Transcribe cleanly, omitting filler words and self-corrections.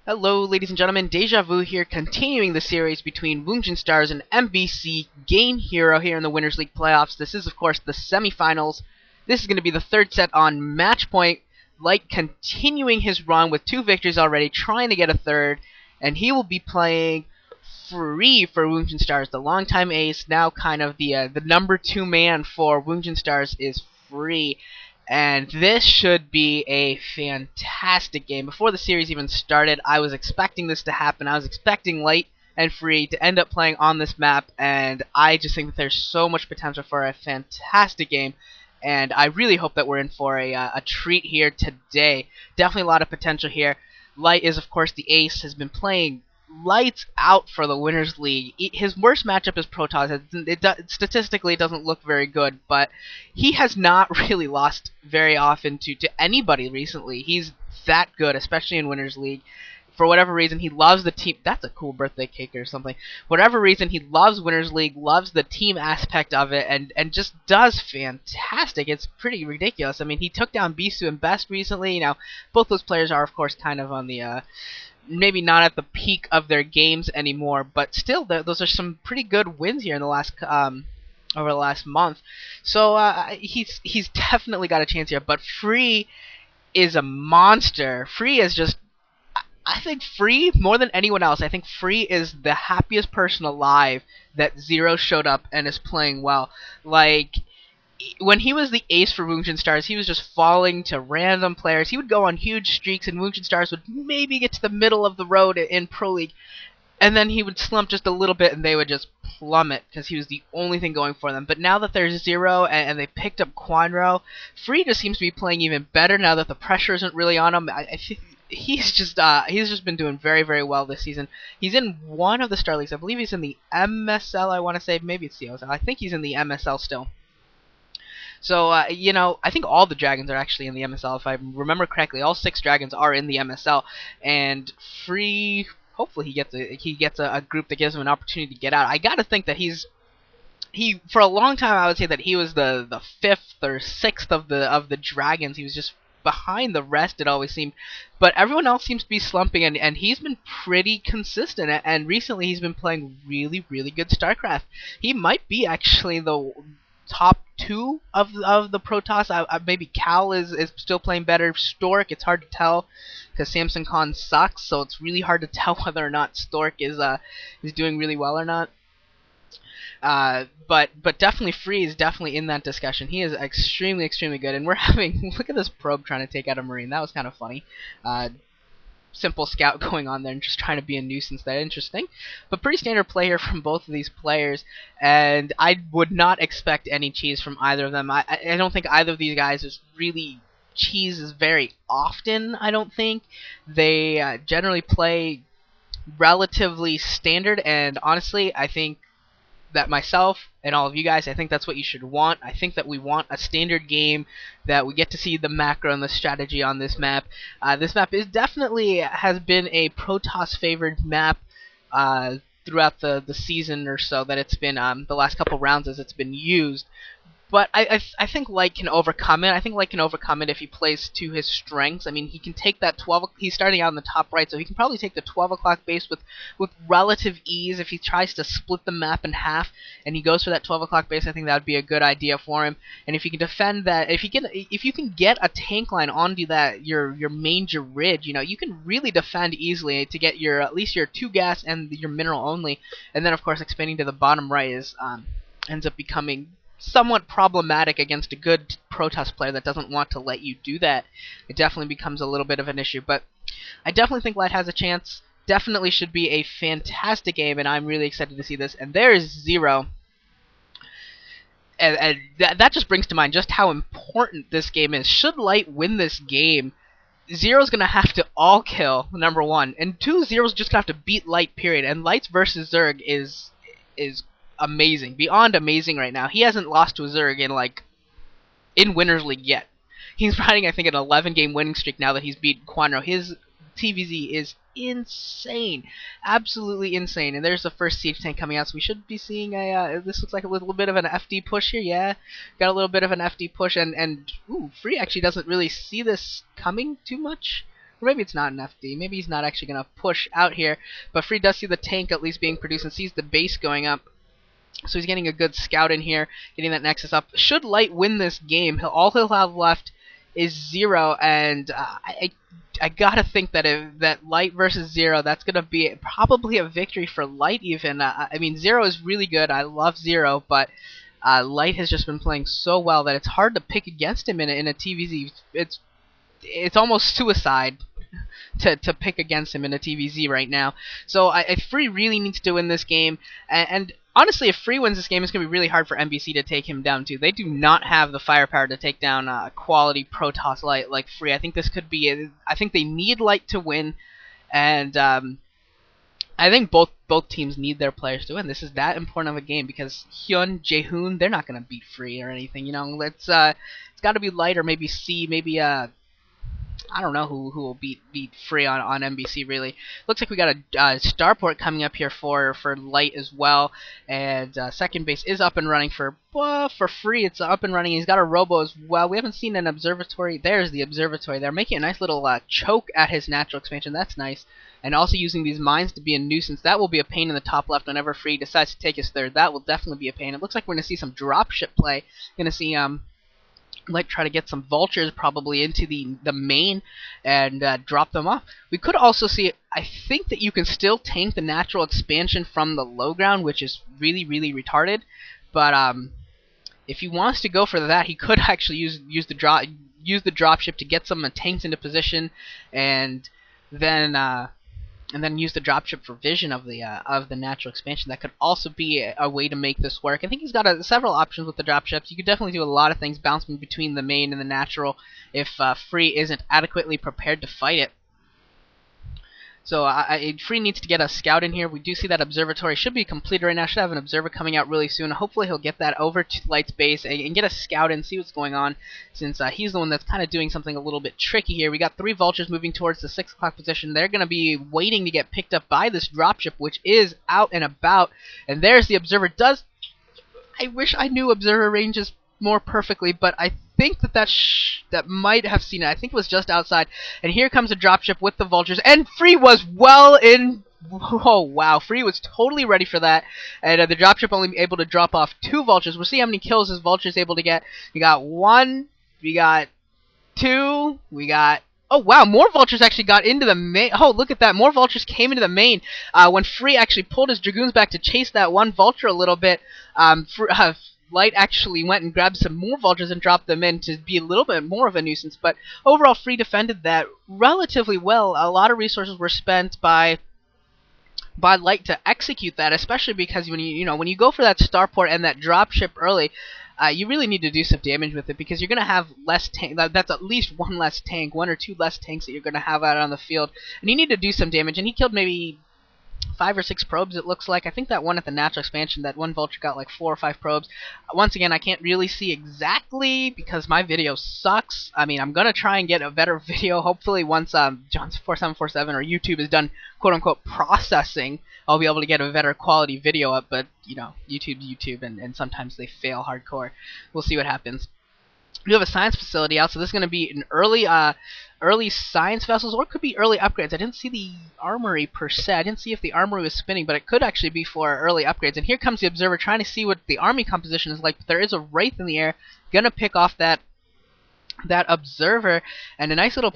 Hello, ladies and gentlemen. Deja Vu here, continuing the series between Woongjin Stars and MBC Game Hero here in the Winners League playoffs. This is, of course, the semifinals. This is going to be the third set on match point. Light continuing his run with 2 victories already, trying to get a third, and he will be playing Free for Woongjin Stars. The longtime ace, now kind of the number 2 man for Woongjin Stars is Free. And this should be a fantastic game. Before the series even started, I was expecting this to happen. I was expecting Light and Free to end up playing on this map, and I just think that there's so much potential for a fantastic game. And I really hope that we're in for a treat here today. Definitely a lot of potential here. Light is, of course, the ace, has been playing lights out for the Winners League. His worst matchup is Protoss. Statistically, it doesn't look very good, but he has not really lost very often to anybody recently. He's that good, especially in Winners League. For whatever reason, he loves the team. That's a cool birthday cake or something. Whatever reason, he loves Winners League, loves the team aspect of it, and just does fantastic. It's pretty ridiculous. I mean, he took down Bisu and Best recently. Now, both those players are, of course, kind of on the maybe not at the peak of their games anymore, but still, those are some pretty good wins here in the last over the last month. So he's definitely got a chance here. But Free is a monster. Free is just, I think Free, more than anyone else, I think Free is the happiest person alive that Zero showed up and is playing well. Like, when he was the ace for Woongjin Stars, he was just falling to random players. He would go on huge streaks, and Woongjin Stars would maybe get to the middle of the road in Pro League, and then he would slump just a little bit, and they would just plummet because he was the only thing going for them. But now that there's Zero, and they picked up Quanro, Free just seems to be playing even better now that the pressure isn't really on him. I think he's just been doing very, very well this season. He's in one of the Star Leagues. I believe he's in the MSL, I want to say. Maybe it's the OSL. I think he's in the MSL still. So, you know, I think all the dragons are actually in the MSL, if I remember correctly. All 6 dragons are in the MSL, and Free, hopefully he gets a group that gives him an opportunity to get out. I gotta think that he for a long time I would say that he was the 5th or 6th of the dragons. He was just behind the rest, it always seemed, but everyone else seems to be slumping, and he's been pretty consistent, and recently he's been playing really, really good StarCraft. He might be actually the top 2 of the Protoss. Maybe Cal is still playing better. Stork, it's hard to tell because Samson Khan sucks, so it's really hard to tell whether or not Stork is doing really well or not. But definitely Free is definitely in that discussion. He is extremely, extremely good, and we're having, look at this probe trying to take out a Marine. That was kind of funny. Simple scout going on there and just trying to be a nuisance. That interesting, but pretty standard play here from both of these players, and I would not expect any cheese from either of them. I don't think either of these guys is really cheeses very often. I don't think they generally play relatively standard, and honestly, I think that myself and all of you guys, I think that's what you should want. I think that we want a standard game, that we get to see the macro and the strategy on this map. This map is definitely has been a Protoss favored map throughout the season or so that it's been, the last couple rounds as it's been used. But I think Light can overcome it. I think Light can overcome it if he plays to his strengths. I mean, he can take that 12. He's starting out in the top right, so he can probably take the 12 o'clock base with relative ease if he tries to split the map in half and he goes for that 12 o'clock base. I think that would be a good idea for him. And if he can defend that, if you can get a tank line onto that your major ridge, you know, you can really defend easily to get your at least your 2 gas and your mineral only. And then of course expanding to the bottom right is ends up becoming somewhat problematic against a good Protoss player that doesn't want to let you do that. It definitely becomes a little bit of an issue, but I definitely think Light has a chance. Definitely should be a fantastic game, and I'm really excited to see this. And there's Zero. And that just brings to mind just how important this game is. Should Light win this game, Zero's going to have to all-kill, number 1. And 2, Zero's just going to have to beat Light, period. And Light's versus Zerg is amazing, beyond amazing right now. He hasn't lost to a Zerg in Winners League yet. He's riding, I think, an 11-game winning streak now that he's beat Quanro. His TVZ is insane, absolutely insane. And there's the first siege tank coming out, so we should be seeing a. This looks like a little bit of an FD push here. Yeah, got a little bit of an FD push, and ooh, Free actually doesn't really see this coming too much. Or maybe it's not an FD. Maybe he's not actually going to push out here. But Free does see the tank at least being produced and sees the base going up. So he's getting a good scout in here, getting that Nexus up. Should Light win this game, all he'll have left is 0, and I gotta think that that Light versus 0, that's gonna be probably a victory for Light even. I mean, 0 is really good. I love 0, but Light has just been playing so well that it's hard to pick against him in a TVZ. It's almost suicide to pick against him in a TVZ right now. So Free really needs to win this game, and honestly, if Free wins this game, it's going to be really hard for MBC to take him down, too. They do not have the firepower to take down quality Protoss Light like Free. I think this could be I think they need Light to win, and I think both teams need their players to win. This is that important of a game because Hyun, Jaehoon, they're not going to beat Free or anything. You know, it's got to be Light or maybe C, maybe I don't know who will beat Free on MBC really. Looks like we got a starport coming up here for Light as well, and second base is up and running for Free. It's up and running. He's got a robo as well. We haven't seen an observatory. There's the observatory. They're making a nice little choke at his natural expansion. That's nice. And also using these mines to be a nuisance. That will be a pain in the top left whenever Free decides to take his third. That will definitely be a pain. It looks like we're going to see some dropship play. Going to see Light try to get some vultures probably into the main and drop them off. We could also see, I think that you can still tank the natural expansion from the low ground, which is really, really retarded. But if he wants to go for that, he could actually use the dropship to get some tanks into position, and then use the dropship for vision of the natural expansion. That could also be a way to make this work. I think he's got several options with the dropships. You could definitely do a lot of things bouncing between the main and the natural if Free isn't adequately prepared to fight it. So Free needs to get a scout in here. We do see that observatory should be completed right now. Should have an observer coming out really soon. Hopefully he'll get that over to Light's base and get a scout and see what's going on, since he's the one that's kind of doing something a little bit tricky here. We got 3 vultures moving towards the 6 o'clock position. They're going to be waiting to get picked up by this dropship, which is out and about. And there's the observer. I wish I knew observer ranges more perfectly, but I think that might have seen it. I think it was just outside. And here comes a dropship with the vultures, and Free was well in. Oh wow, Free was totally ready for that, and the dropship only able to drop off 2 vultures. We'll see how many kills this vulture is able to get. We got 1, we got 2, we got. Oh wow, more vultures actually got into the main. Oh, look at that, more vultures came into the main. When Free actually pulled his dragoons back to chase that one vulture a little bit, Light actually went and grabbed some more vultures and dropped them in to be a little bit more of a nuisance. But overall, Free defended that relatively well. A lot of resources were spent by Light to execute that, especially because when you go for that starport and that dropship early, you really need to do some damage with it, because you're going to have less tank. That's at least 1 less tank, 1 or 2 less tanks that you're going to have out on the field, and you need to do some damage. And he killed maybe 5 or 6 probes, it looks like. I think that one at the natural expansion, that one vulture got like 4 or 5 probes. Once again, I can't really see exactly because my video sucks. I mean, I'm gonna try and get a better video. Hopefully, once John4747 or YouTube is done, quote unquote, processing, I'll be able to get a better quality video up. But you know, YouTube's YouTube, and sometimes they fail hardcore. We'll see what happens. We have a science facility out, so this is going to be an early science vessels, or it could be early upgrades. I didn't see the armory per se. I didn't see if the armory was spinning, but it could actually be for early upgrades. And here comes the observer trying to see what the army composition is like. But there is a wraith in the air, gonna pick off that observer, and a nice little